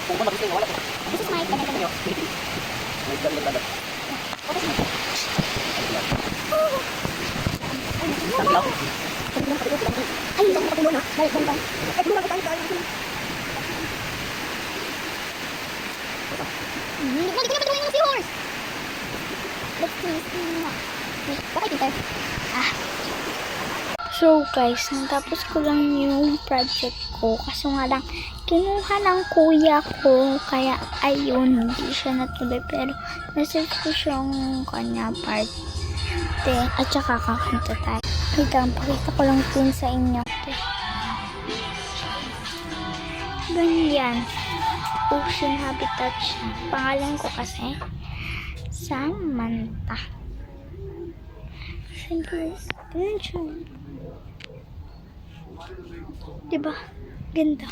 This is my ganyan. Ay, hindi ko muna. Balik. Hindi ko na yung seahorse. Let's see. Bakit Peter? So guys, natapos ko lang yung project ko. Kaso nga lang, kinuha ng kuya ko. Kaya ayun, hindi siya natuloy. Pero nasave ko siyang kanya part. At saka kakanta tayo. Wait lang, pakita ko lang din sa inyo. Ganyan. Ocean habitat siya. Pangalan ko kasi, Samantha. Simple. Ganyan siya. Diba? Ganda.